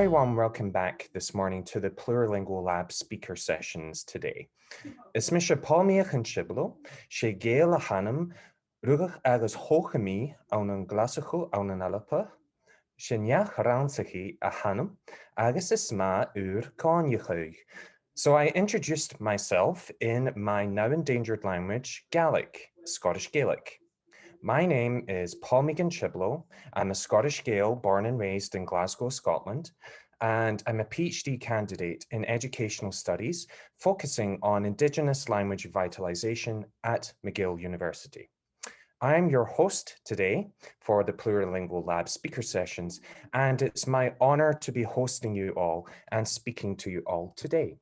very warm welcome back this morning to the Plurilingual Lab speaker sessions today. Is mis se palmiach an siblo, sé géal a hanam, rugach agus hochami an an glasachu an an alapa, sé neach ransachi a hanam, agus is ma cáinnechuig. So I introduced myself in my now endangered language, Gaelic, Scottish Gaelic. My name is Paul Megan Chiblow. I'm a Scottish Gael born and raised in Glasgow, Scotland, and I'm a PhD candidate in educational studies, focusing on Indigenous language revitalization at McGill University. I'm your host today for the Plurilingual Lab speaker sessions, and it's my honor to be hosting you all and speaking to you all today.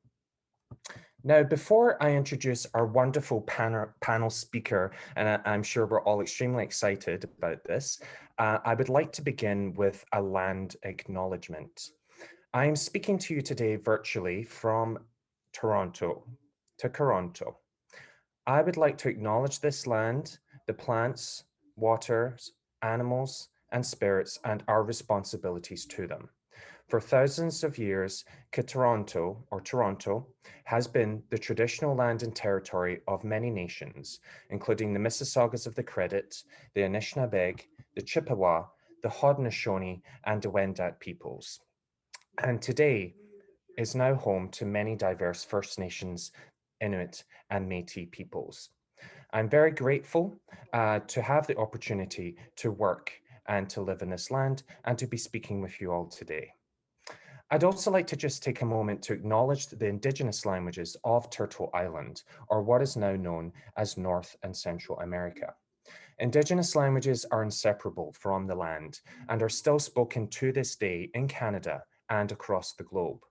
Now, before I introduce our wonderful panel speaker, and I'm sure we're all extremely excited about this, I would like to begin with a land acknowledgement. I'm speaking to you today virtually from Toronto. I would like to acknowledge this land, the plants, waters, animals, and spirits, and our responsibilities to them. For thousands of years, Toronto has been the traditional land and territory of many nations, including the Mississaugas of the Credit, the Anishinaabe, the Chippewa, the Haudenosaunee, and the Wendat peoples. And today is now home to many diverse First Nations, Inuit, and Métis peoples. I'm very grateful to have the opportunity to work and to live in this land and to be speaking with you all today. I'd also like to just take a moment to acknowledge the Indigenous languages of Turtle Island, or what is now known as North and Central America. Indigenous languages are inseparable from the land and are still spoken to this day in Canada and across the globe.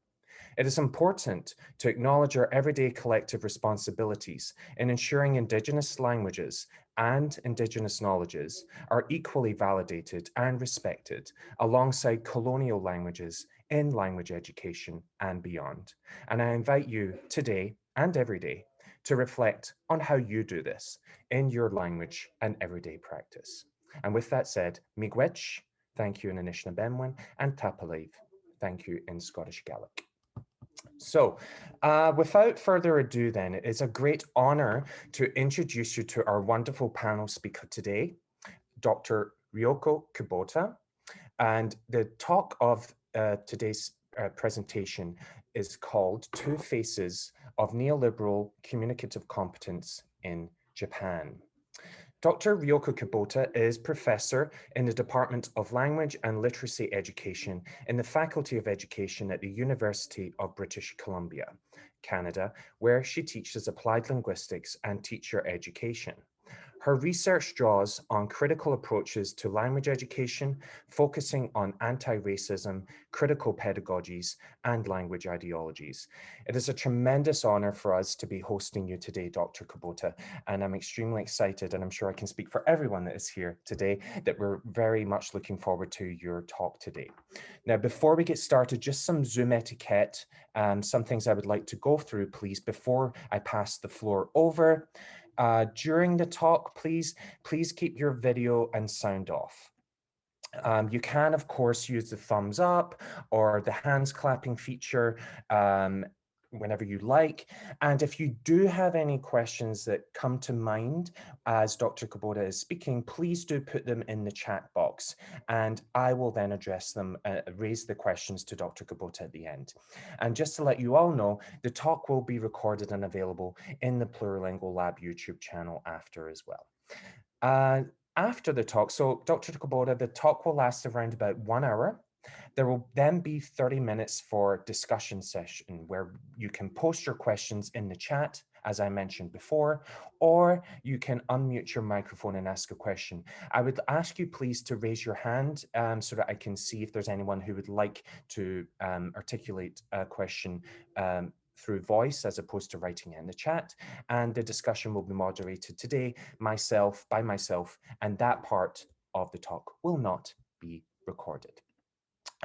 It is important to acknowledge our everyday collective responsibilities in ensuring Indigenous languages and Indigenous knowledges are equally validated and respected alongside colonial languages in language education and beyond. And I invite you today and every day to reflect on how you do this in your language and everyday practice. And with that said, miigwech, thank you in Anishinaabe, and tapaliv, thank you in Scottish Gaelic. So without further ado then, it is a great honor to introduce you to our wonderful panel speaker today, Dr. Ryuko Kubota. And the talk of today's presentation is called Two Faces of Neoliberal Communicative Competence in Japan. Dr. Ryuko Kubota is professor in the Department of Language and Literacy Education in the Faculty of Education at the University of British Columbia, Canada, where she teaches applied linguistics and teacher education. Her research draws on critical approaches to language education, focusing on anti-racism, critical pedagogies, and language ideologies. It is a tremendous honor for us to be hosting you today, Dr. Kubota, and I'm extremely excited, and I'm sure I can speak for everyone that is here today, that we're very much looking forward to your talk today. Now, before we get started, just some Zoom etiquette, some things I would like to go through, please, before I pass the floor over. During the talk, please keep your video and sound off. You can, of course, use the thumbs up or the hands clapping feature whenever you like. And if you do have any questions that come to mind as Dr. Kubota is speaking, please do put them in the chat box and I will then address them, raise the questions to Dr. Kubota at the end. And just to let you all know, the talk will be recorded and available in the Plurilingual Lab YouTube channel after as well. After the talk, so Dr. Kubota, the talk will last around about 1 hour. There will then be 30 minutes for discussion session where you can post your questions in the chat, as I mentioned before, or you can unmute your microphone and ask a question. I would ask you please to raise your hand so that I can see if there's anyone who would like to articulate a question through voice as opposed to writing it in the chat. And the discussion will be moderated today by myself, and that part of the talk will not be recorded.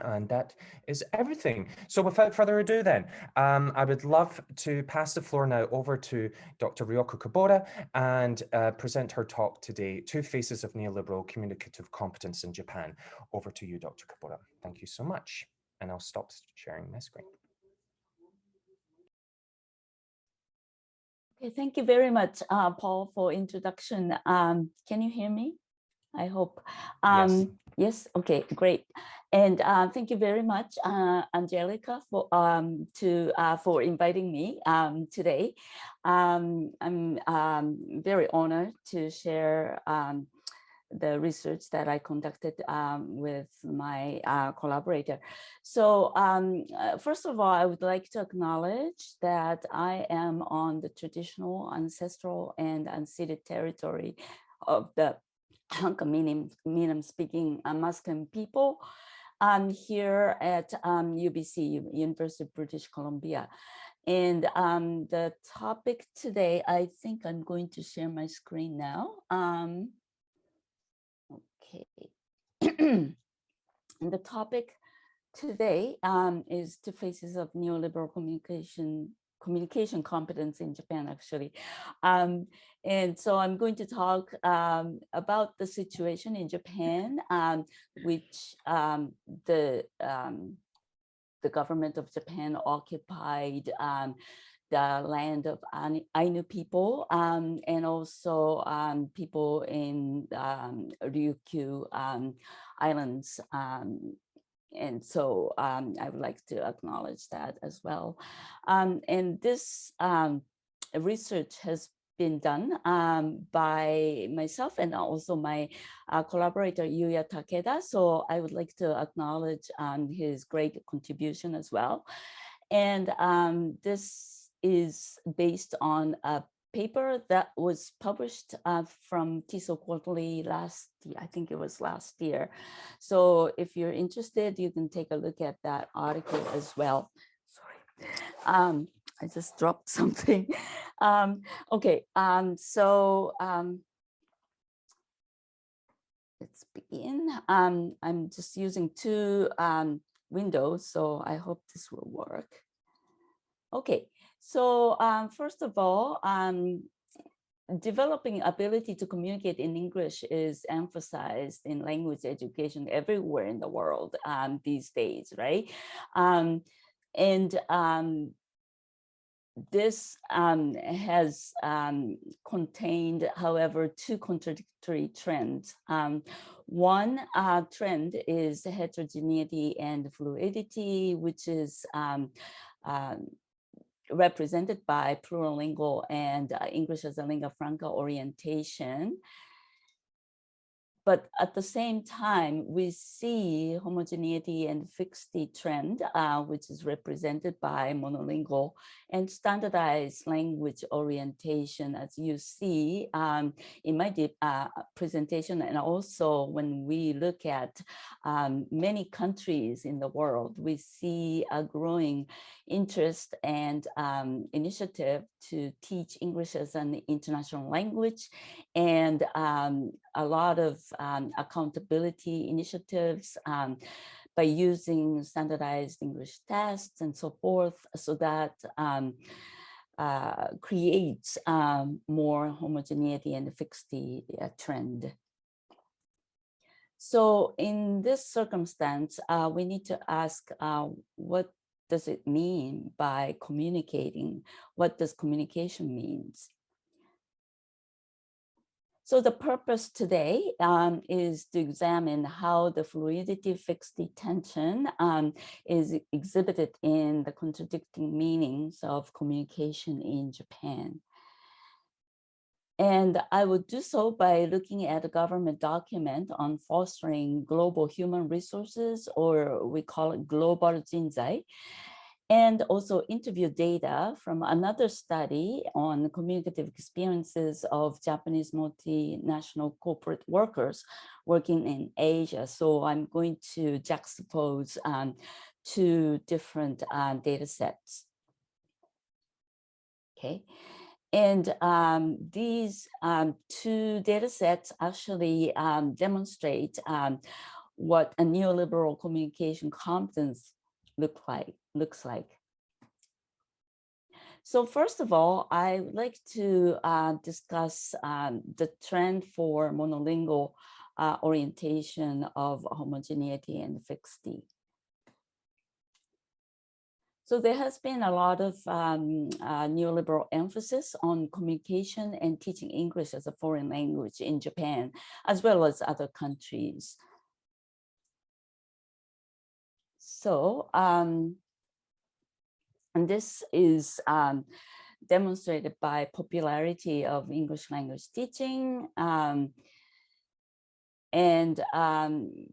And that is everything. So without further ado then, I would love to pass the floor now over to Dr. Ryuko Kubota and present her talk today, Two Faces of Neoliberal Communicative Competence in Japan. Over to you, Dr. Kubota. Thank you so much. and I'll stop sharing my screen. Okay, thank you very much, Paul, for introduction. Can you hear me? I hope. Yes. Yes. Okay. Great. And thank you very much, Angelica, for inviting me today. I'm very honored to share the research that I conducted with my collaborator. So first of all, I would like to acknowledge that I am on the traditional, ancestral, and unceded territory of the Minam speaking Musqueam people here at UBC, University of British Columbia. And the topic today, I think I'm going to share my screen now. Okay. And the topic today is two phases of neoliberal communication competence in Japan, actually. And so I'm going to talk about the situation in Japan, which the government of Japan occupied the land of Ainu people and also people in Ryukyu Islands. And so I would like to acknowledge that as well. And this research has been done by myself and also my collaborator Yuya Takeda. So I would like to acknowledge his great contribution as well. And this is based on a paper that was published from TESOL Quarterly last year. I think it was last year. So if you're interested, you can take a look at that article as well. Sorry. I just dropped something. Okay, so let's begin. I'm just using two windows, so I hope this will work. Okay, so first of all, developing ability to communicate in English is emphasized in language education everywhere in the world these days, right? This has contained, however, two contradictory trends. One trend is heterogeneity and fluidity, which is represented by plurilingual and English as a lingua franca orientation. But at the same time, we see homogeneity and fixity trend, which is represented by monolingual and standardized language orientation, as you see in my presentation. And also when we look at many countries in the world, we see a growing interest and initiative to teach English as an international language, and a lot of accountability initiatives by using standardized English tests and so forth, so that creates more homogeneity and fixity trend. So in this circumstance, we need to ask what does it mean by communicating? What does communication means? So the purpose today is to examine how the fluidity fixity tension is exhibited in the contradicting meanings of communication in Japan. And I would do so by looking at a government document on fostering global human resources, or we call it global jinzai, and also interview data from another study on communicative experiences of Japanese multinational corporate workers working in Asia. So I'm going to juxtapose two different data sets. Okay. And these two data sets actually demonstrate what a neoliberal communication competence looks like. So first of all, I would like to discuss the trend for monolingual orientation of homogeneity and fixity. So there has been a lot of neoliberal emphasis on communication and teaching English as a foreign language in Japan, as well as other countries. So, and this is demonstrated by popularity of English language teaching. And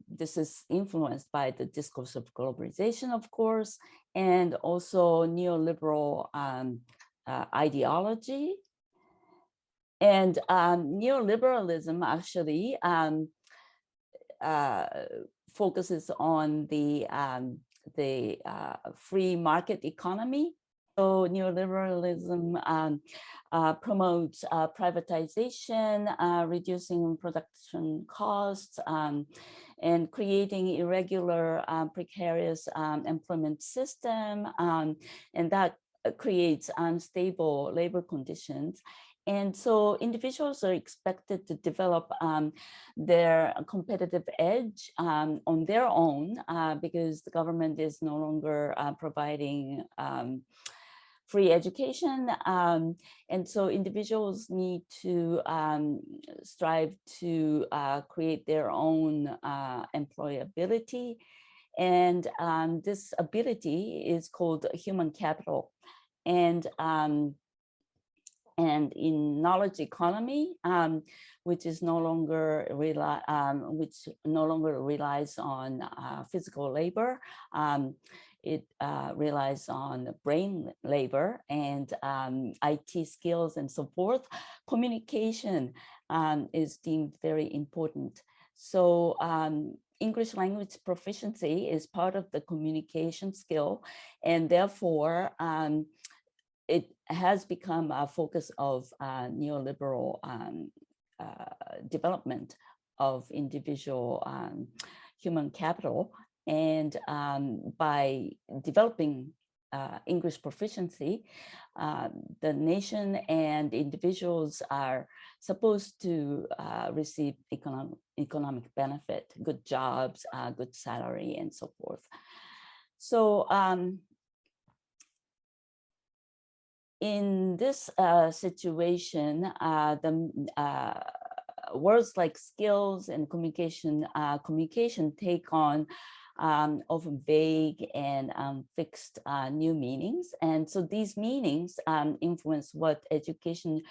this is influenced by the discourse of globalization, of course, and also neoliberal ideology. And neoliberalism actually focuses on the free market economy. So neoliberalism promotes privatization, reducing production costs, and creating irregular, precarious employment system, and that creates unstable labor conditions. And so individuals are expected to develop their competitive edge on their own because the government is no longer providing free education. And so individuals need to strive to create their own employability. And this ability is called human capital. And in knowledge economy, which no longer relies on physical labor, it relies on brain labor and IT skills and so forth. Communication is deemed very important. So English language proficiency is part of the communication skill, and therefore it has become a focus of neoliberal development of individual human capital. And by developing English proficiency, the nation and individuals are supposed to receive economic benefit, good jobs, good salary, and so forth. So in this situation, the words like skills and communication take on often vague and fixed new meanings. And so these meanings influence what education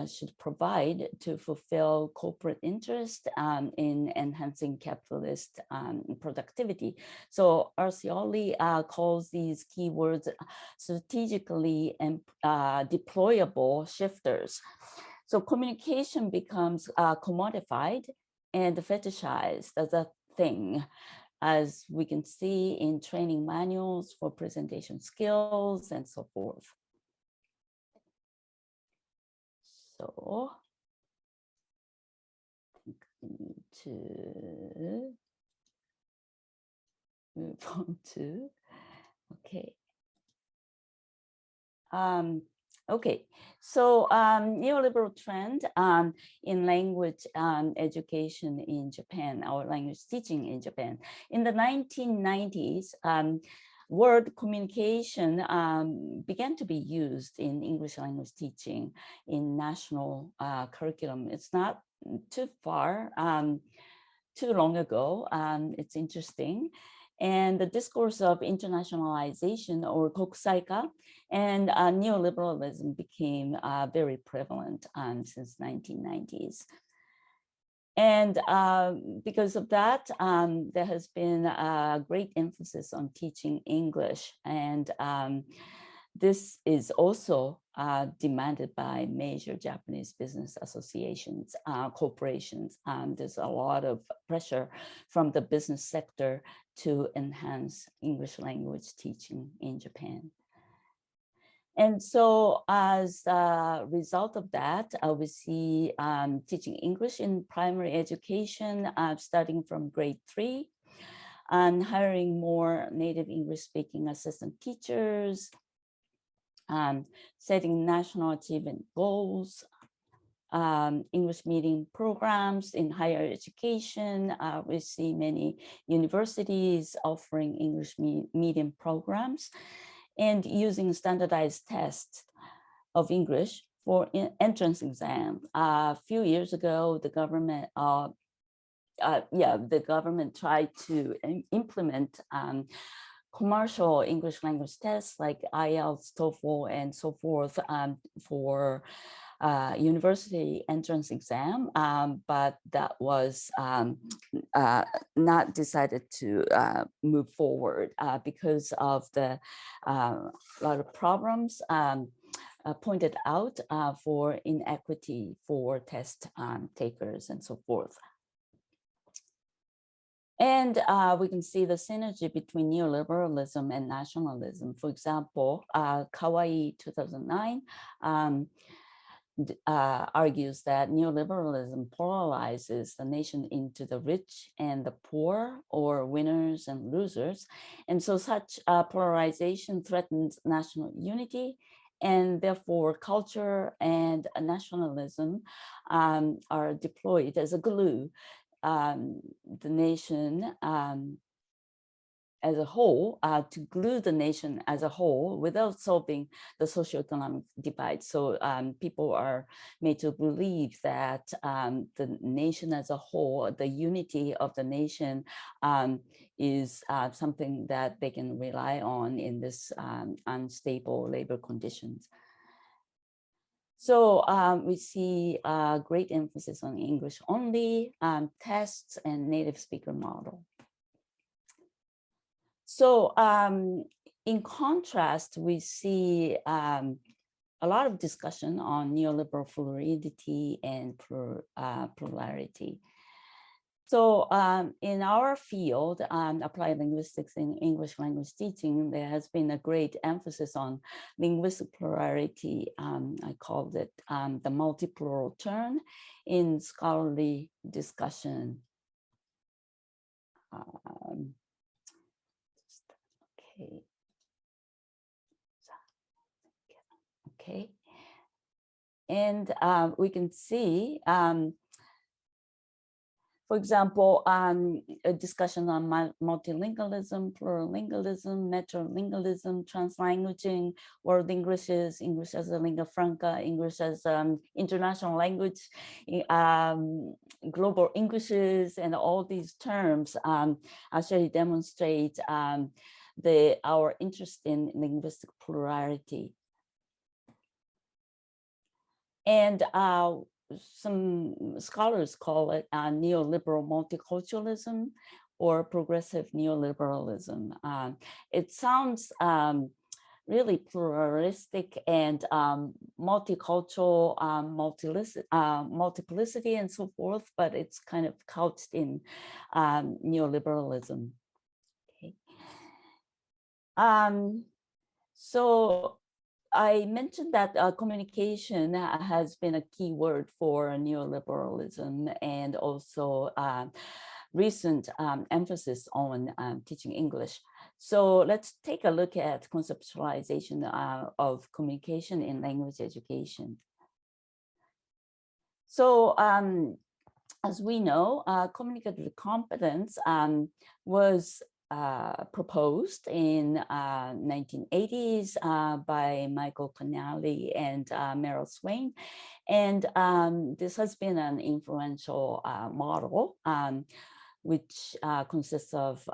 should provide to fulfill corporate interest in enhancing capitalist productivity. So Arcioli calls these keywords strategically and deployable shifters. So communication becomes commodified and fetishized as a thing, as we can see in training manuals for presentation skills and so forth. So I think we need to move on to, okay. Okay, so neoliberal trend in language education in Japan, or language teaching in Japan. In the 1990s, word communication began to be used in English language teaching in national curriculum. It's not too far, too long ago. It's interesting. And the discourse of internationalization, or kokusaika, and neoliberalism became very prevalent since 1990s. And because of that, there has been a great emphasis on teaching English. And this is also demanded by major Japanese business associations, corporations. There's a lot of pressure from the business sector to enhance English language teaching in Japan. And so as a result of that, we see teaching English in primary education starting from grade 3, and hiring more native English speaking assistant teachers, setting national achievement goals, English medium programs in higher education. We see many universities offering English medium programs and using standardized tests of English for entrance exam. A few years ago, the government tried to implement commercial English language tests like IELTS, TOEFL, and so forth for university entrance exam, but that was not decided to move forward because of the lot of problems pointed out for inequity for test takers and so forth. And we can see the synergy between neoliberalism and nationalism. For example, Kawai 2009 argues that neoliberalism polarizes the nation into the rich and the poor, or winners and losers. And so such polarization threatens national unity, and therefore culture and nationalism are deployed as a glue. The nation as a whole, to glue the nation as a whole without solving the socioeconomic divide. So people are made to believe that the nation as a whole, the unity of the nation is something that they can rely on in this unstable labor conditions. So we see great emphasis on English only, tests, and native speaker model. So in contrast, we see a lot of discussion on neoliberal fluidity and plurality. So in our field, applied linguistics in English language teaching, there has been a great emphasis on linguistic plurality. I called it the multi-plural turn in scholarly discussion. Okay. And we can see, for example, a discussion on multilingualism, plurilingualism, metrolingualism, translanguaging, world Englishes, English as a lingua franca, English as international language, global Englishes, and all these terms actually demonstrate our interest in linguistic plurality. And some scholars call it neoliberal multiculturalism or progressive neoliberalism. It sounds really pluralistic and multicultural, multiplicity and so forth, but it's kind of couched in neoliberalism. Okay. So I mentioned that communication has been a key word for neoliberalism, and also recent emphasis on teaching English. So let's take a look at conceptualization of communication in language education. So as we know, communicative competence was proposed in 1980s by Michael Connelly and Meryl Swain. And this has been an influential model, which consists of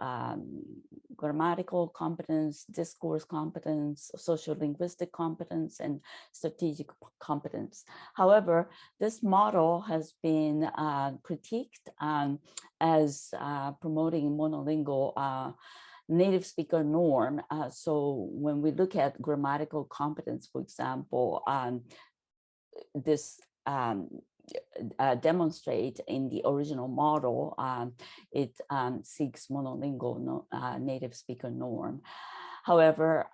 grammatical competence, discourse competence, social-linguistic competence, and strategic competence. However, this model has been critiqued as promoting monolingual native speaker norm. So when we look at grammatical competence, for example, this demonstrate in the original model, it seeks monolingual native speaker norm. However,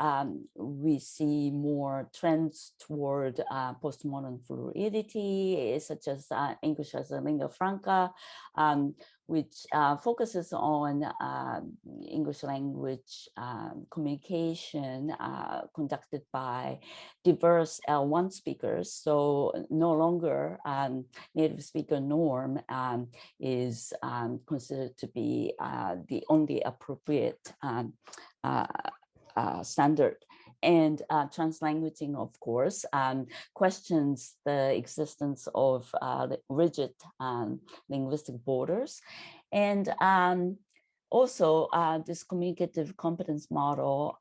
we see more trends toward postmodern fluidity, such as English as a lingua franca, which focuses on English language communication conducted by diverse L1 speakers. So no longer native speaker norm is considered to be the only appropriate standard. And translanguaging, of course, questions the existence of rigid linguistic borders. And also, this communicative competence model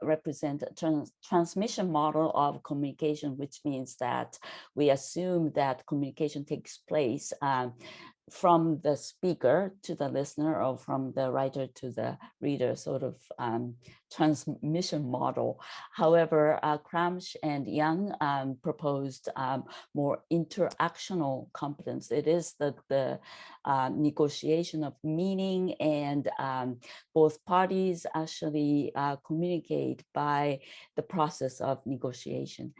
represents a transmission model of communication, which means that we assume that communication takes place from the speaker to the listener, or from the writer to the reader, sort of transmission model. However, Cramsch and Young proposed more interactional competence. It is the negotiation of meaning, and both parties actually communicate by the process of negotiation.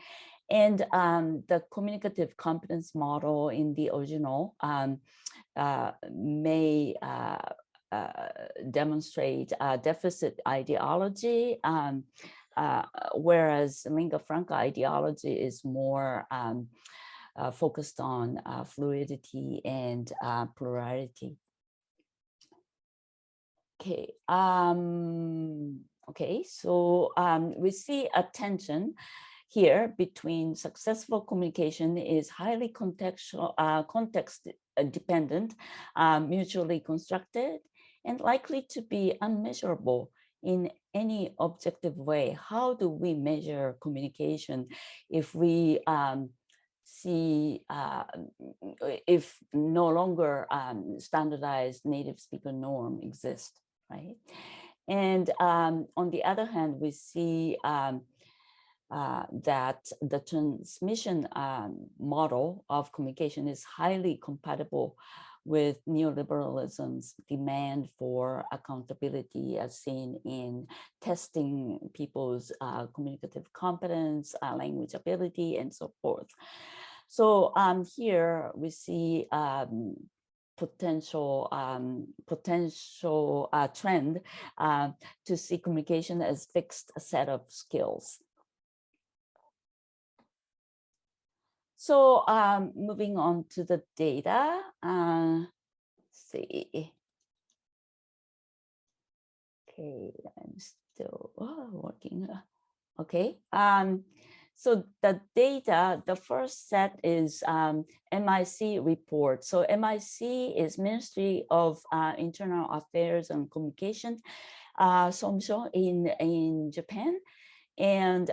And the communicative competence model in the original may demonstrate deficit ideology, whereas lingua franca ideology is more focused on fluidity and plurality. Okay. Okay. So we see a tension here between successful communication is highly contextual, context dependent, mutually constructed, and likely to be unmeasurable in any objective way. How do we measure communication if we see, if no longer standardized native speaker norm exists, right? And on the other hand, we see that the transmission model of communication is highly compatible with neoliberalism's demand for accountability, as seen in testing people's communicative competence, language ability, and so forth. So here we see potential trend to see communication as fixed set of skills. So moving on to the data, let's see. Okay, I'm still working. Okay, so the data, the first set is MIC report. So MIC is Ministry of Internal Affairs and Communication, Somsho in Japan. And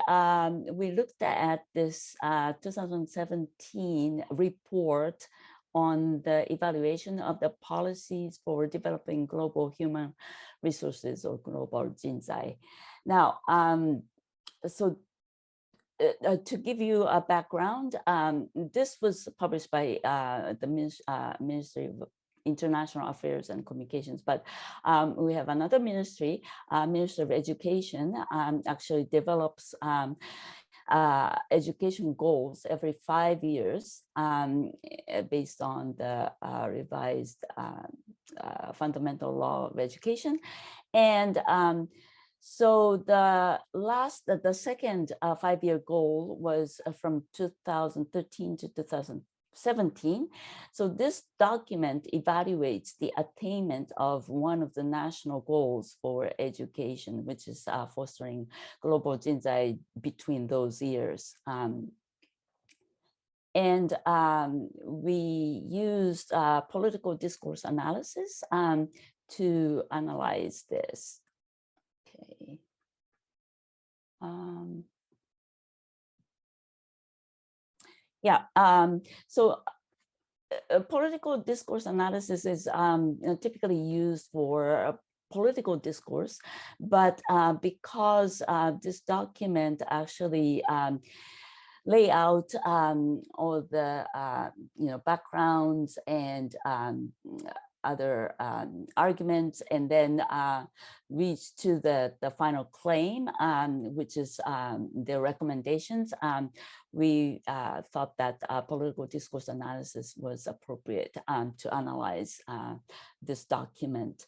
we looked at this 2017 report on the evaluation of the policies for developing global human resources, or global jinzai. Now, so to give you a background, this was published by the Ministry of International Affairs and Communications, but we have another ministry, Ministry of Education, actually develops education goals every 5 years based on the revised fundamental law of education. And so the second 5-year goal was from 2013 to 2017. So this document evaluates the attainment of one of the national goals for education, which is fostering global jinzai between those years. And we used political discourse analysis to analyze this. Okay. Yeah, so political discourse analysis is typically used for political discourse, but because this document actually lay out all the backgrounds and other arguments, and then reach to the final claim, which is their recommendations. We thought that political discourse analysis was appropriate to analyze this document.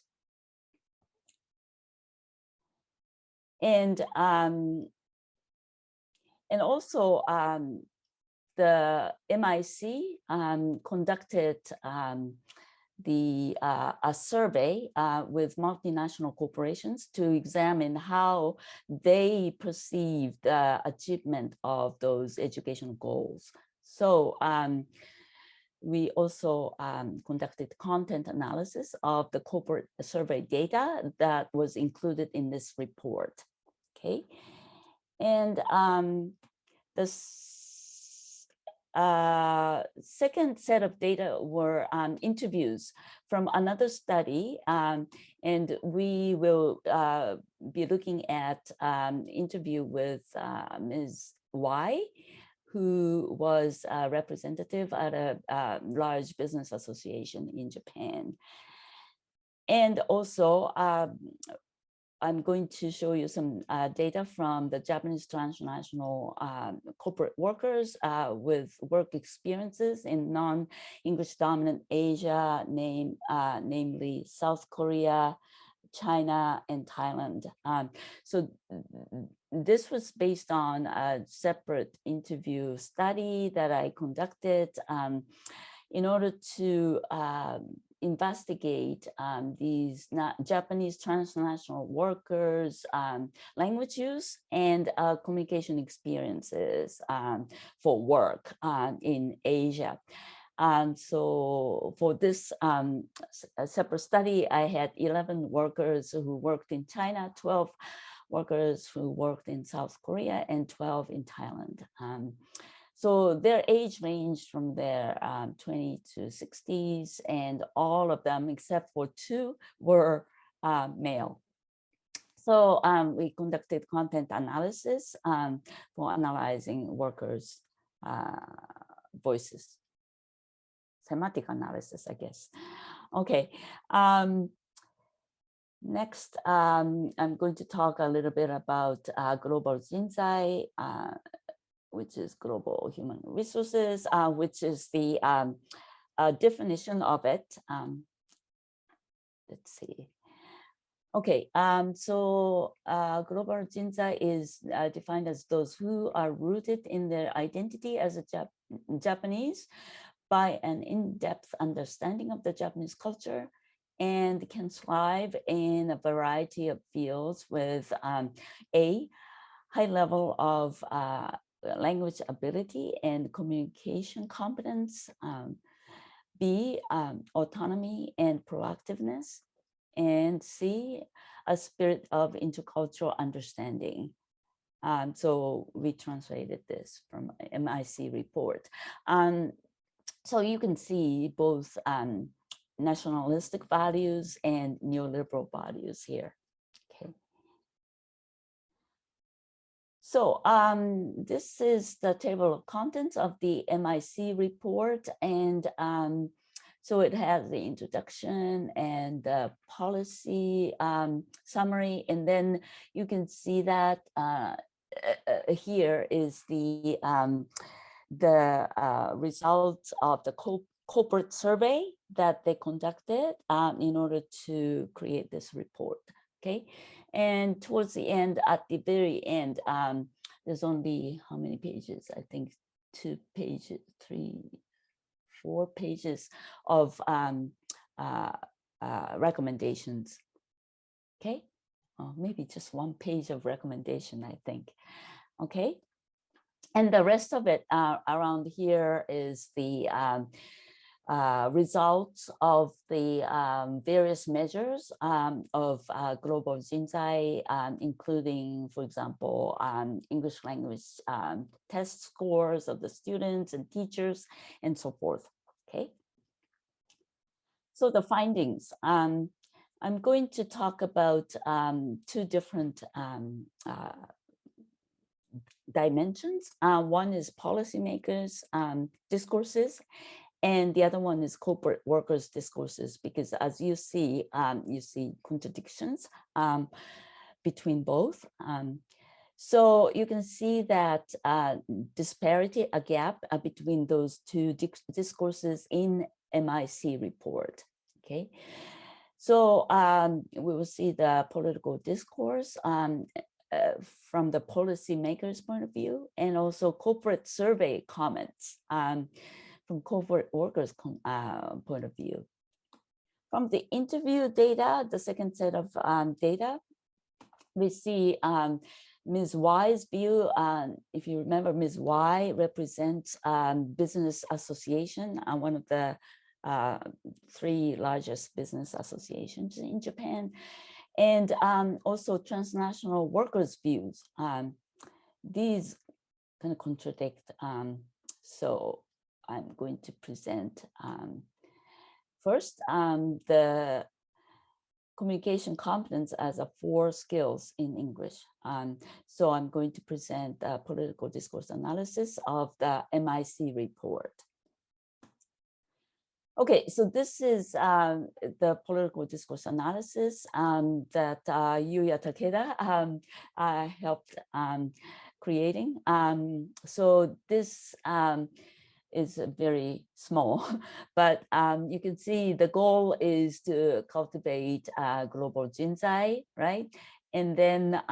And also the MIC conducted a survey with multinational corporations to examine how they perceive the achievement of those educational goals. So we also conducted content analysis of the corporate survey data that was included in this report. Okay, and the second set of data were interviews from another study, and we will be looking at interview with Ms. Y, who was a representative at a large business association in Japan. And also, I'm going to show you some data from the Japanese transnational corporate workers with work experiences in non-English dominant Asia, namely South Korea, China, and Thailand. So this was based on a separate interview study that I conducted in order to investigate these Japanese transnational workers' language use and communication experiences for work in Asia. So for this separate study, I had 11 workers who worked in China, 12 workers who worked in South Korea, and 12 in Thailand. So their age ranged from their 20 to 60s, and all of them, except for 2, were male. So we conducted content analysis for analyzing workers' voices. Semantic analysis, I guess. Okay. Next, I'm going to talk a little bit about global jinzai, which is global human resources, which is the definition of it. Let's see. Okay, so global jinzai is defined as those who are rooted in their identity as a Japanese by an in-depth understanding of the Japanese culture and can thrive in a variety of fields with A, high level of language ability and communication competence, B, autonomy and proactiveness, and C, a spirit of intercultural understanding. So we translated this from MIC report. So you can see both nationalistic values and neoliberal values here. Okay. So this is the table of contents of the MIC report, and so it has the introduction and the policy summary, and then you can see that here is the results of the corporate survey that they conducted in order to create this report. Okay, and towards the end, at the very end, there's only how many pages? I think 2 pages, 3, 4 pages of recommendations. Okay, or maybe just 1 page of recommendation, I think. Okay, and the rest of it around here is the results of the various measures of global jinzai, including, for example, English language test scores of the students and teachers and so forth. Okay. So the findings, I'm going to talk about 2 different dimensions. One is policymakers' discourses, And the other one is corporate workers' discourses, because as you see contradictions between both. So you can see that disparity, a gap between those two discourses in MIC report, okay? So we will see the political discourse from the policymakers' point of view, and also corporate survey comments from corporate workers' point of view. From the interview data, the second set of data, we see Ms. Y's view. If you remember, Ms. Y represents business association, one of the 3 largest business associations in Japan, and also transnational workers' views. These kind of contradict. So I'm going to present first the communication competence as a 4 skills in English. So I'm going to present a political discourse analysis of the MIC report. Okay, so this is the political discourse analysis that Yuya Takeda helped creating. So this is very small, but you can see the goal is to cultivate global jinzai, right? And then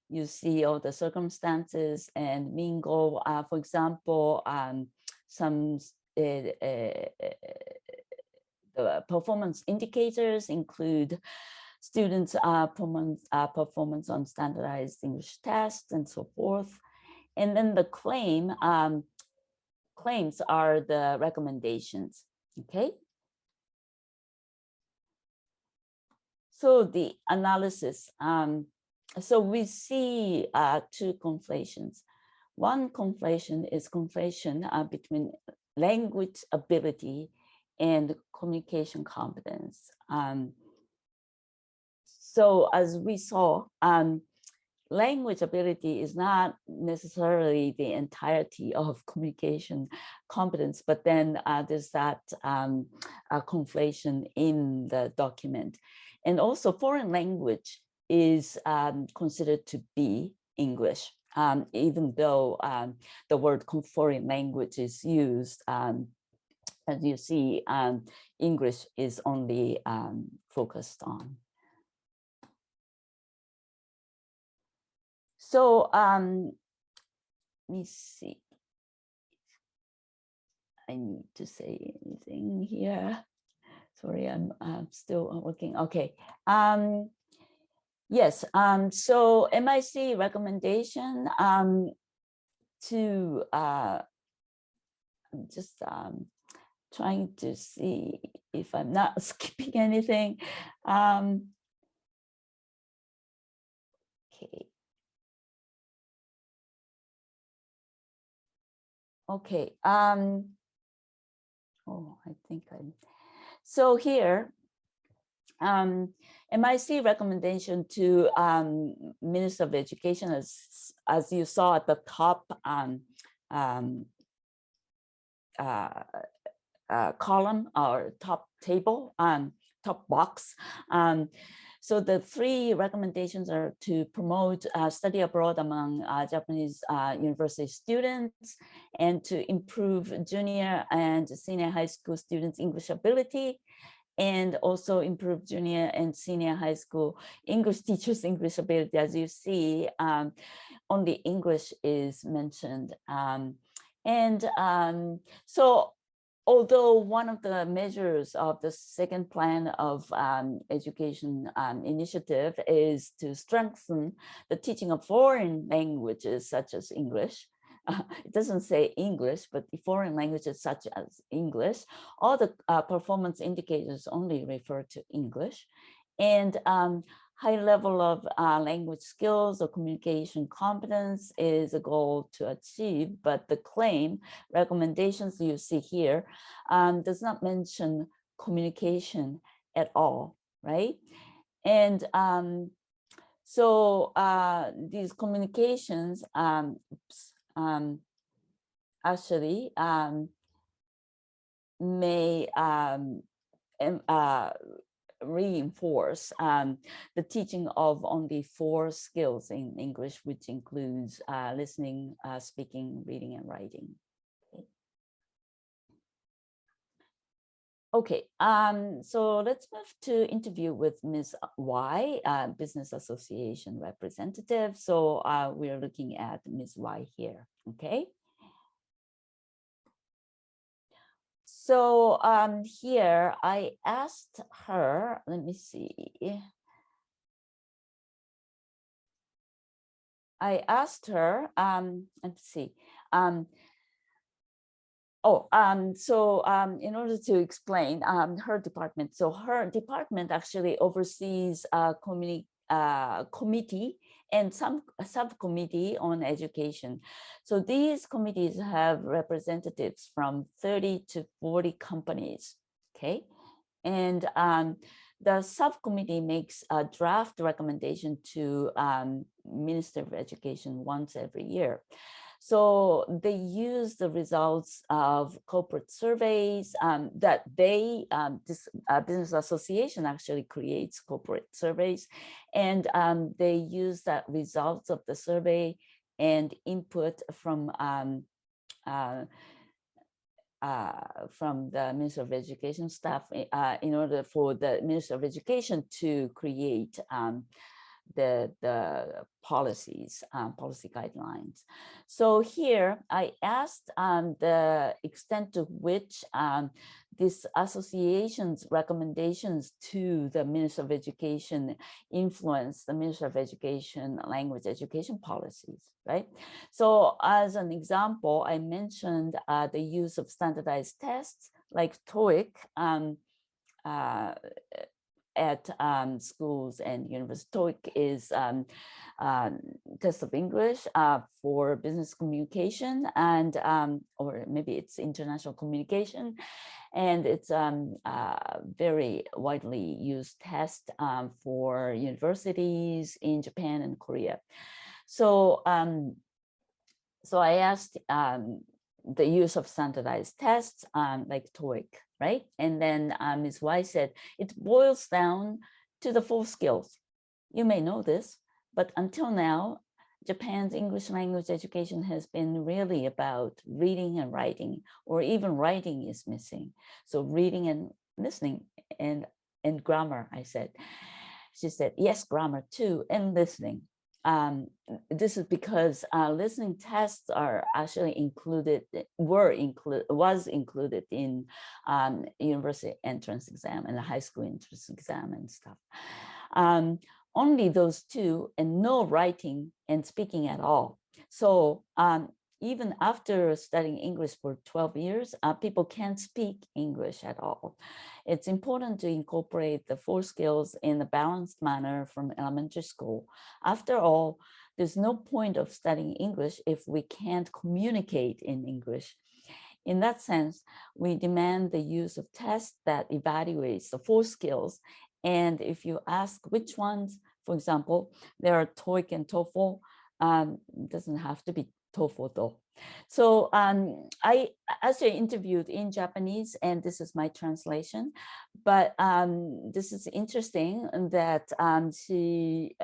you see all the circumstances and mingle. For example, some the performance indicators include students' performance on standardized English tests and so forth. And then the claims are the recommendations, okay? So the analysis, so we see 2 conflations. One conflation is between language ability and communication competence. So as we saw, language ability is not necessarily the entirety of communication competence, but then there's that conflation in the document. And also foreign language is considered to be English, even though the word foreign language is used. As you see, English is only focused on. So let me see. I need to say anything here. Sorry, I'm still working. Okay. Yes. So MIC recommendation to I'm just trying to see if I'm not skipping anything. Okay. Okay. Oh, I think so here, MIC recommendation to Minister of Education, as you saw at the top column or top table, top box. So the 3 recommendations are to promote study abroad among Japanese university students, and to improve junior and senior high school students' English ability, and also improve junior and senior high school English teachers' English ability. As you see, only English is mentioned. So although one of the measures of the second plan of education initiative is to strengthen the teaching of foreign languages such as English, it doesn't say English, but the foreign languages such as English, all the performance indicators only refer to English. And high level of language skills or communication competence is a goal to achieve, but the claim recommendations you see here does not mention communication at all, right? And so these communications actually may reinforce the teaching of only 4 skills in English, which includes listening, speaking, reading, and writing. Okay, so let's move to interview with Ms. Y, Business Association representative. So we're looking at Ms. Y here, okay? So here I asked her, let me see. I asked her, let's see. In order to explain her department, so her department actually oversees a committee and some subcommittee on education. So these committees have representatives from 30 to 40 companies, okay? And the subcommittee makes a draft recommendation to Minister of Education once every year. So they use the results of corporate surveys that this business association actually creates corporate surveys, and they use that results of the survey and input from the Minister of Education staff in order for the Minister of Education to create the policies, policy guidelines. So here I asked the extent to which this association's recommendations to the Minister of Education influence the Minister of Education language education policies, right? So as an example, I mentioned the use of standardized tests like TOEIC at schools and universities. TOEIC is test of English for business communication and or maybe it's international communication, and it's very widely used test for universities in Japan and Korea. So so I asked the use of standardized tests like TOEIC, right? And then Ms. Y said, it boils down to the 4 skills. You may know this, but until now, Japan's English language education has been really about reading and writing, or even writing is missing. So reading and listening and grammar, I said. She said, yes, grammar too, and listening. This is because listening tests are actually was included in university entrance exam and the high school entrance exam and stuff. Only those 2 and no writing and speaking at all. So even after studying English for 12 years, people can't speak English at all. It's important to incorporate the 4 skills in a balanced manner from elementary school. After all, there's no point of studying English if we can't communicate in English. In that sense, we demand the use of tests that evaluates the 4 skills. And if you ask which ones, for example, there are TOEIC and TOEFL, it doesn't have to be TOEFL though. So I actually interviewed in Japanese, and this is my translation, but this is interesting that she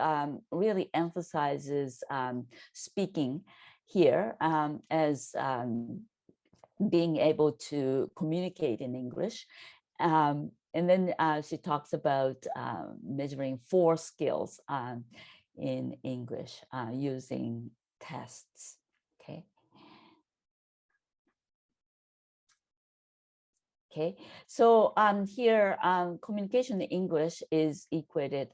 really emphasizes speaking here as being able to communicate in English. And then she talks about measuring 4 skills in English using tests, okay? Okay, so here communication in English is equated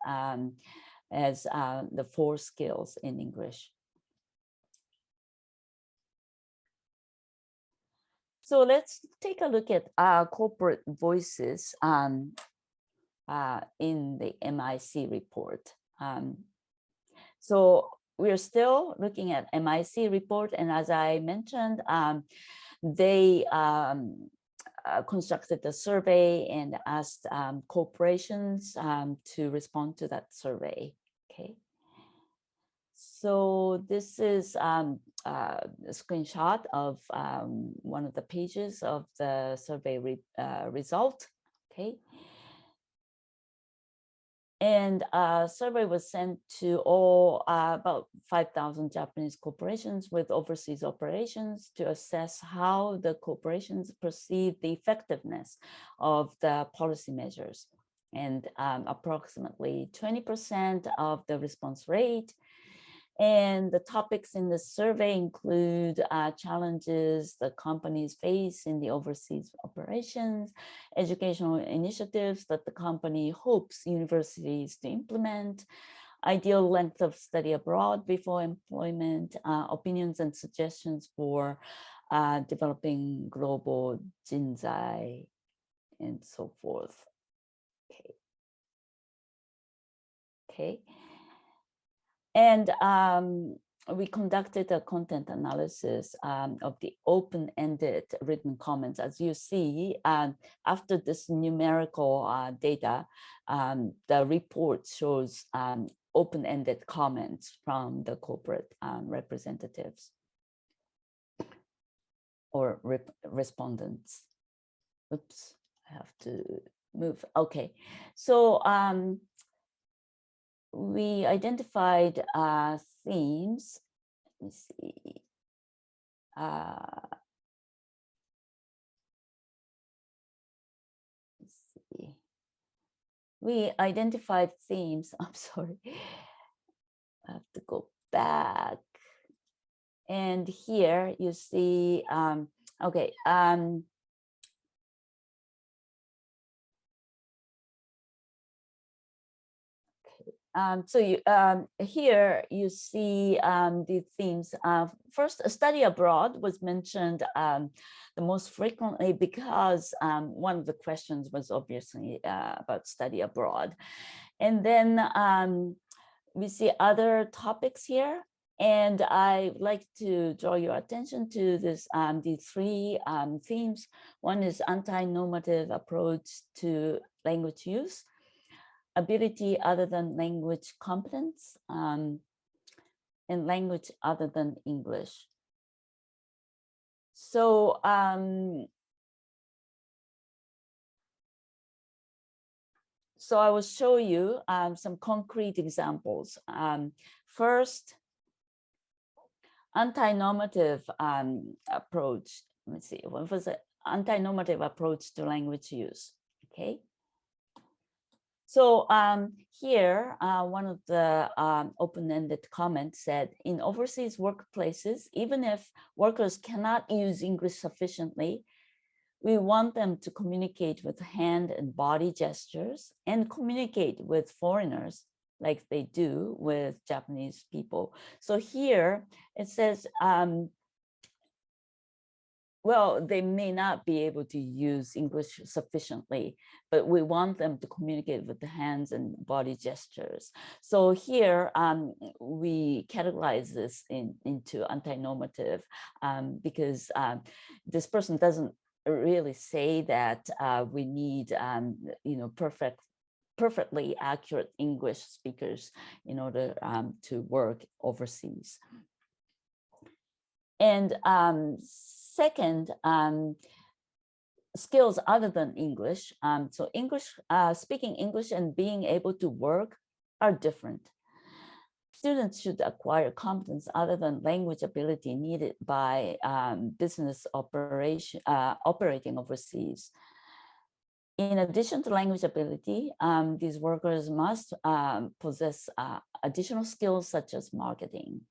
as the 4 skills in English. So let's take a look at corporate voices in the MIC report. So we're still looking at MIC report, and as I mentioned, they constructed a survey and asked corporations to respond to that survey. Okay. So this is screenshot of one of the pages of the survey result. Okay. And a survey was sent to all about 5,000 Japanese corporations with overseas operations to assess how the corporations perceive the effectiveness of the policy measures. And approximately 20% of the response rate. And the topics in the survey include challenges the companies face in the overseas operations, educational initiatives that the company hopes universities to implement, ideal length of study abroad before employment, opinions and suggestions for developing global jinzai, and so forth. Okay. Okay. And we conducted a content analysis of the open-ended written comments. As you see, after this numerical data, the report shows open-ended comments from the corporate representatives or respondents. Oops, I have to move. Okay, so we identified themes. Let me see. Let's see. We identified themes. I'm sorry. I have to go back. And here you see, okay. So here you see the themes. First, study abroad was mentioned the most frequently because one of the questions was obviously about study abroad. And then we see other topics here. And I would like to draw your attention to this, the three themes. One is anti-normative approach to language use, ability other than language competence, and language other than English. So so I will show you some concrete examples. First, anti-normative approach. Let me see, what was it? Anti-normative approach to language use, okay? So here, one of the open-ended comments said, in overseas workplaces, even if workers cannot use English sufficiently, we want them to communicate with hand and body gestures and communicate with foreigners like they do with Japanese people. So here it says, well, they may not be able to use English sufficiently, but we want them to communicate with the hands and body gestures. So here we categorize this into anti-normative because this person doesn't really say that we need, perfectly accurate English speakers in order to work overseas. And second, skills other than English. So speaking English and being able to work are different. Students should acquire competence other than language ability needed by business operating overseas. In addition to language ability, these workers must possess additional skills such as marketing.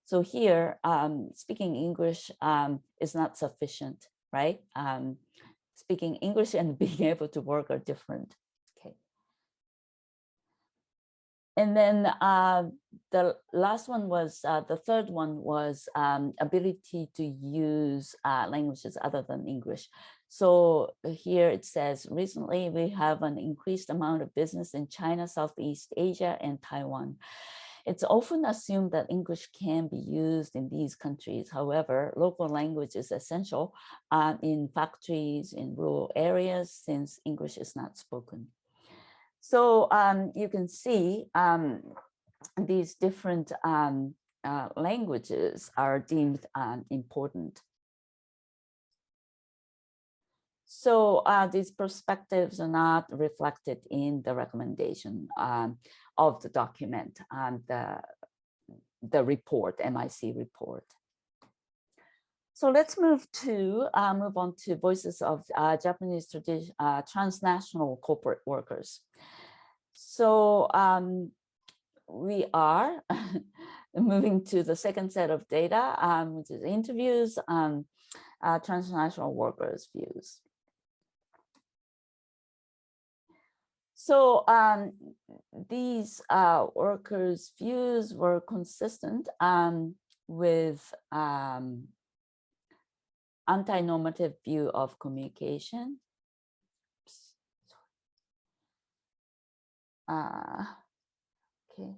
So here, speaking English is not sufficient, right? Speaking English and being able to work are different. Okay. And then the last one was, the third one was ability to use languages other than English. So here it says, recently we have an increased amount of business in China, Southeast Asia, and Taiwan. It's often assumed that English can be used in these countries. However, local language is essential in factories, in rural areas, since English is not spoken. So you can see these different languages are deemed important. So these perspectives are not reflected in the recommendation of the document, the report, MIC report. So let's move on to voices of Japanese transnational corporate workers. So we are moving to the second set of data, which is interviews, transnational workers' views. So these workers' views were consistent with anti-normative view of communication. Okay.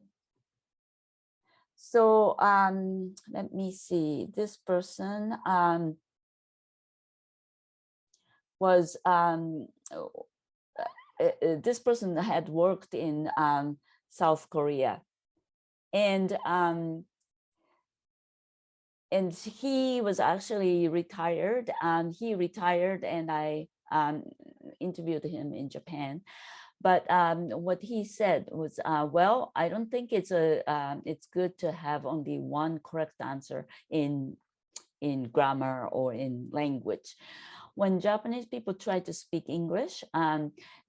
So let me see. This person was this person had worked in South Korea, and he was actually retired. He retired, and I interviewed him in Japan. But what he said was, well, I don't think it's good to have only one correct answer in grammar or in language. When Japanese people try to speak English,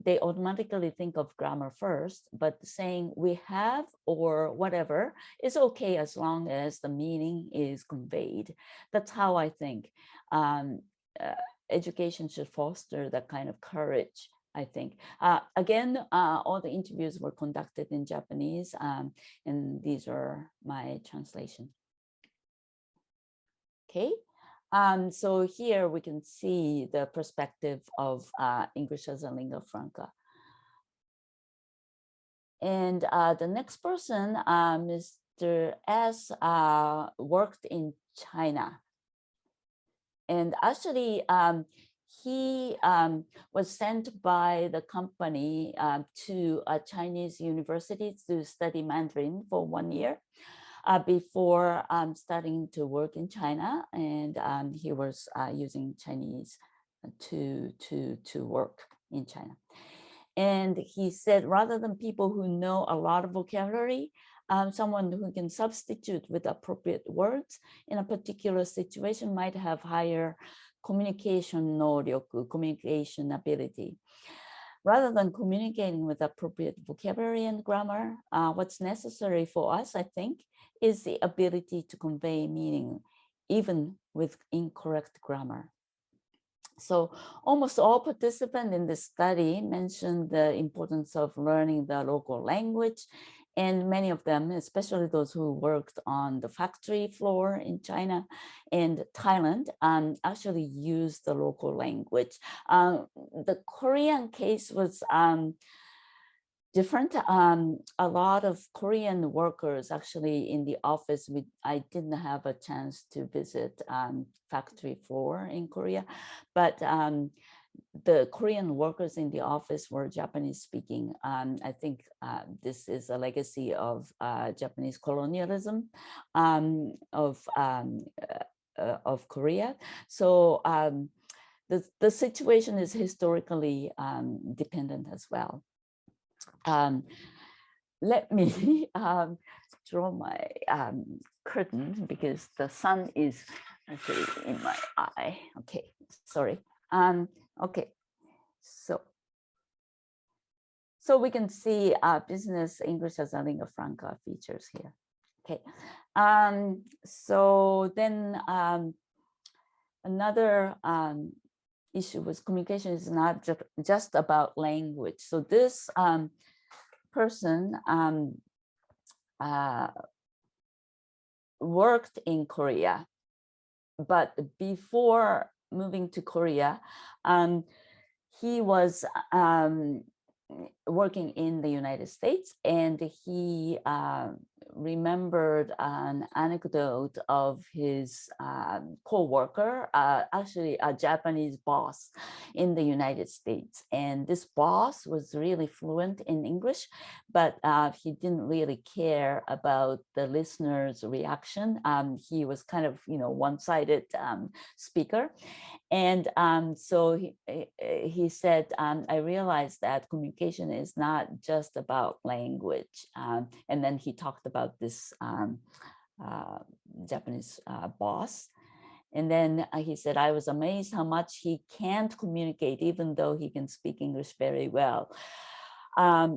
they automatically think of grammar first, but saying we have or whatever is okay as long as the meaning is conveyed. That's how I think education should foster that kind of courage, I think. Again, all the interviews were conducted in Japanese, and these are my translation. Okay. So here we can see the perspective of English as a lingua franca. And the next person, Mr. S, worked in China. And actually, he was sent by the company to a Chinese university to study Mandarin for 1 year. Before starting to work in China, and he was using Chinese to work in China. And he said, rather than people who know a lot of vocabulary, someone who can substitute with appropriate words in a particular situation might have higher communication noryoku, communication ability. Rather than communicating with appropriate vocabulary and grammar, what's necessary for us, I think, is the ability to convey meaning, even with incorrect grammar. So almost all participants in this study mentioned the importance of learning the local language, and many of them, especially those who worked on the factory floor in China and Thailand, actually used the local language. The Korean case was different. A lot of Korean workers actually in the office, I didn't have a chance to visit factory floor in Korea, but the Korean workers in the office were Japanese speaking. I think this is a legacy of Japanese colonialism of Korea. So the situation is historically dependent as well. Let me draw my curtain because the sun is actually in my eye. Okay, sorry. Okay, so we can see business English as a lingua franca features here. Okay, so then another issue with communication is not just about language. So this person worked in Korea, but before moving to Korea, he was working in the United States, and he remembered an anecdote of his co-worker, actually a Japanese boss in the United States. And this boss was really fluent in English, but he didn't really care about the listener's reaction. He was kind of, one-sided speaker. And so he said, I realized that communication is not just about language. And then he talked about this Japanese boss. And then he said, I was amazed how much he can't communicate, even though he can speak English very well.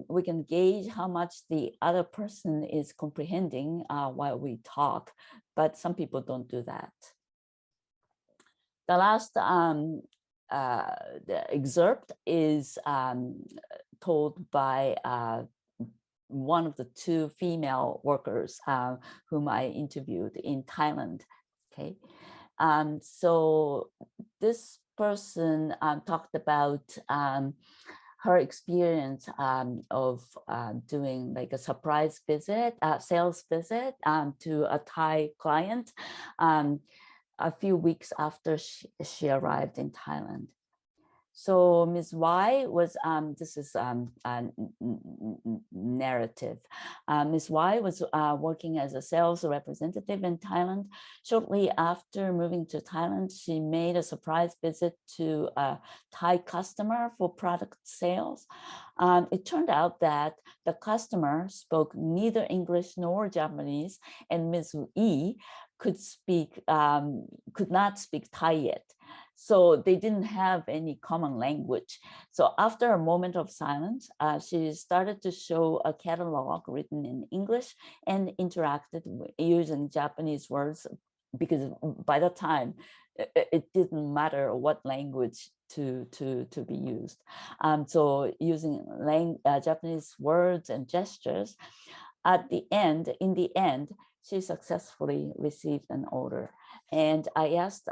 We can gauge how much the other person is comprehending while we talk, but some people don't do that. The last the excerpt is told by one of the two female workers whom I interviewed in Thailand. Okay, so this person talked about her experience of doing like a surprise visit, sales visit to a Thai client a few weeks after she arrived in Thailand. So Ms. Y was, this is a narrative. Ms. Y was working as a sales representative in Thailand. Shortly after moving to Thailand, she made a surprise visit to a Thai customer for product sales. It turned out that the customer spoke neither English nor Japanese, and Ms. E could not speak Thai yet. So they didn't have any common language. So after a moment of silence, she started to show a catalog written in English and interacted using Japanese words, because by the time it didn't matter what language to be used. So using Japanese words and gestures, in the end, she successfully received an order. And I asked,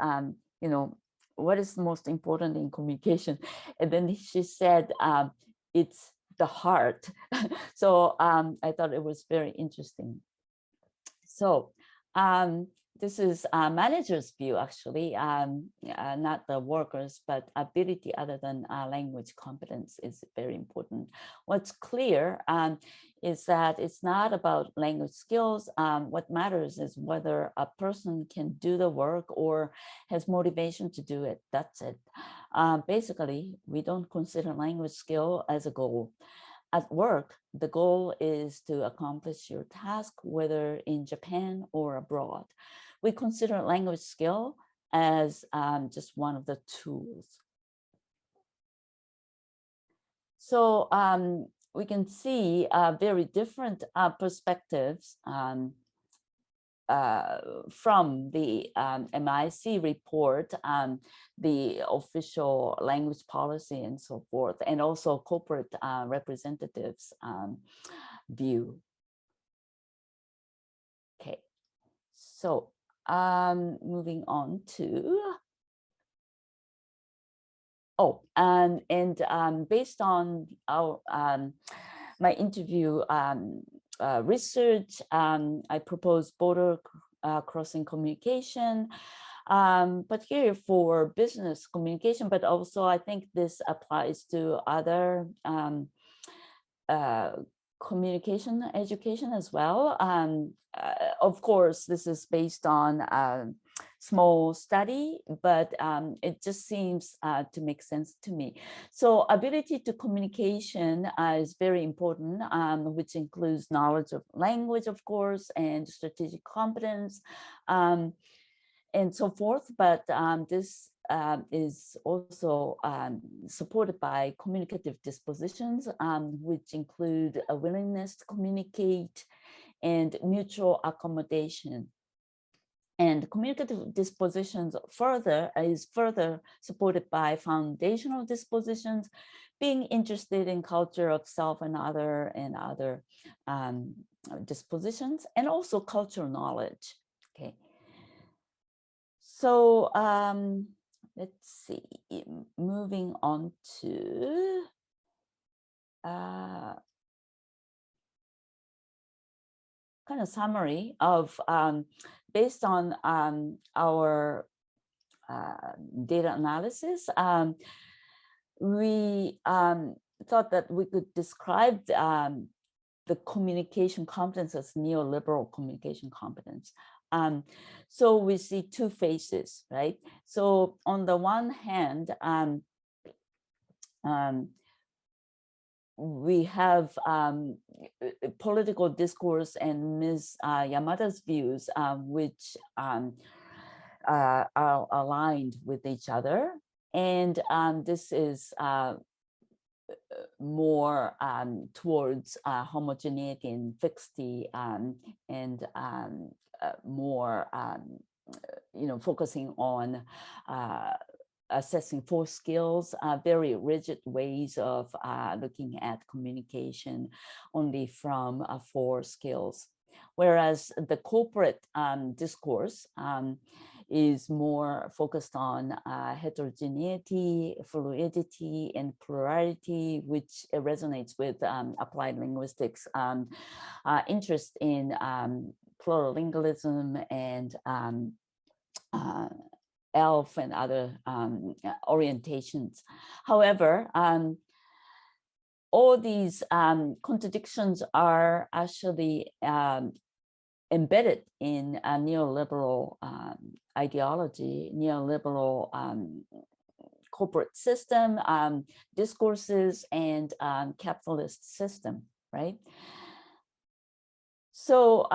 what is most important in communication? And then she said, it's the heart. So I thought it was very interesting. So this is a manager's view, actually, not the workers, but ability other than language competence is very important. What's clear is that it's not about language skills. What matters is whether a person can do the work or has motivation to do it. That's it. Basically, we don't consider language skill as a goal. At work, the goal is to accomplish your task, whether in Japan or abroad. We consider language skill as just one of the tools. So we can see very different perspectives from the MIC report, the official language policy and so forth, and also corporate representatives' view. Okay, so moving on to, based on our my interview research, I proposed border crossing communication, but here for business communication, but also I think this applies to other communication education as well. Of course, this is based on a small study, but it just seems to make sense to me. So ability to communication is very important, which includes knowledge of language, of course, and strategic competence, and so forth. But this is also supported by communicative dispositions, which include a willingness to communicate and mutual accommodation. And communicative dispositions is further supported by foundational dispositions, being interested in culture of self and other dispositions, and also cultural knowledge. Okay. So let's see, moving on to kind of summary of based on our data analysis, we thought that we could describe the communication competence as neoliberal communication competence. So we see two phases, right? So on the one hand, we have political discourse and Ms. Yamada's views, which are aligned with each other. And this is more towards homogeneity and fixity, and more, focusing on assessing 4 skills, very rigid ways of looking at communication only from 4 skills. Whereas the corporate discourse is more focused on heterogeneity, fluidity, and plurality, which resonates with applied linguistics interest in plurilingualism and ELF and other orientations. However, all these contradictions are actually embedded in a neoliberal ideology, neoliberal corporate system, discourses, and capitalist system, right? So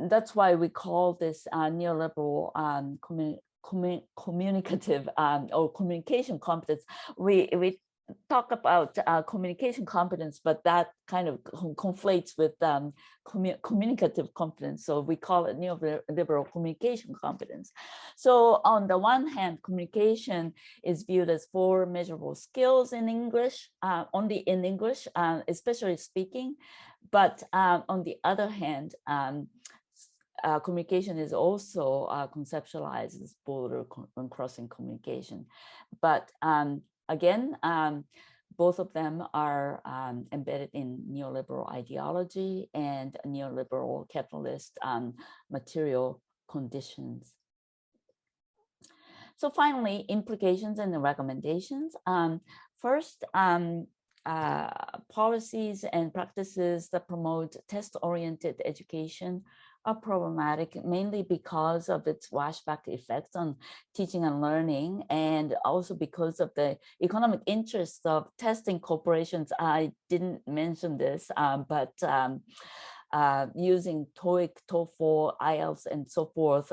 that's why we call this neoliberal communicative or communication competence. We talk about communication competence, but that kind of conflates with communicative competence. So we call it neoliberal communication competence. So on the one hand, communication is viewed as 4 measurable skills in English, only in English, especially speaking. But on the other hand, communication is also conceptualized as border crossing communication. But again, both of them are embedded in neoliberal ideology and neoliberal capitalist material conditions. So finally, implications and the recommendations. First, policies and practices that promote test-oriented education are problematic, mainly because of its washback effects on teaching and learning, and also because of the economic interests of testing corporations. I didn't mention this, but using TOEIC, TOEFL, IELTS, and so forth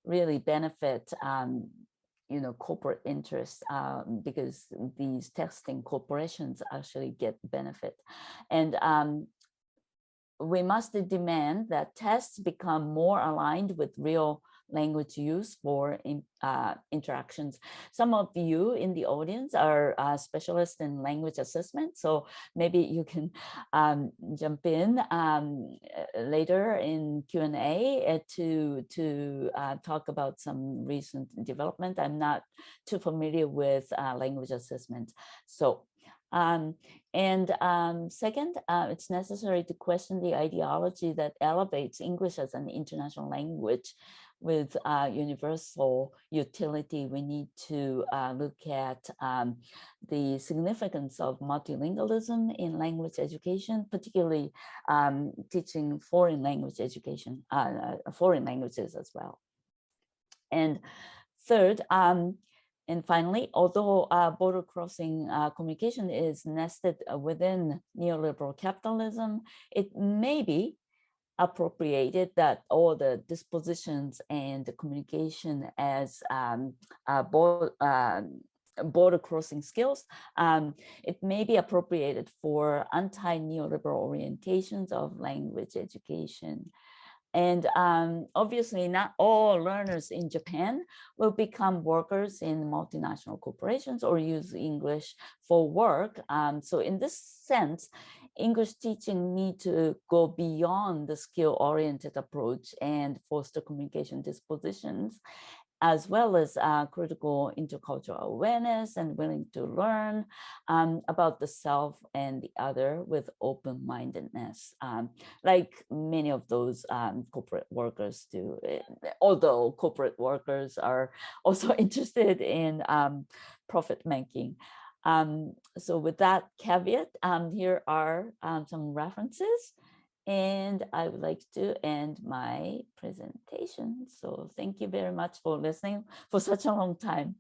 really benefit corporate interests, because these testing corporations actually get benefit. And we must demand that tests become more aligned with real language use for interactions. Some of you in the audience are specialists in language assessment, so maybe you can jump in later in Q&A to talk about some recent development. I'm not too familiar with language assessment. So second, it's necessary to question the ideology that elevates English as an international language with universal utility. We need to look at the significance of multilingualism in language education, particularly teaching foreign language education, foreign languages as well. And third, and finally, although border crossing communication is nested within neoliberal capitalism, it may be appropriated that all the dispositions and the communication as border crossing skills, it may be appropriated for anti-neoliberal orientations of language education. And obviously not all learners in Japan will become workers in multinational corporations or use English for work. So in this sense, English teaching needs to go beyond the skill-oriented approach and foster communication dispositions. as well as critical intercultural awareness and willing to learn about the self and the other with open-mindedness, like many of those corporate workers do, although corporate workers are also interested in profit making. So with that caveat, here are some references. And I would like to end my presentation. So thank you very much for listening for such a long time.